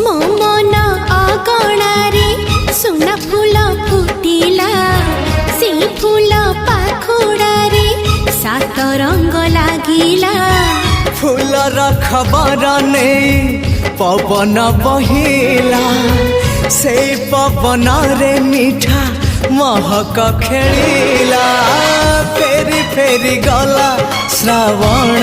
मो मन अगणारे सुना फूल फुटिला से फूल पाखुड़ारे सात रंग लागिला फूलर खबर नहीं पवन बहिला से पवन रे मीठा महक खेलिला फेरी फेरी गला श्रावण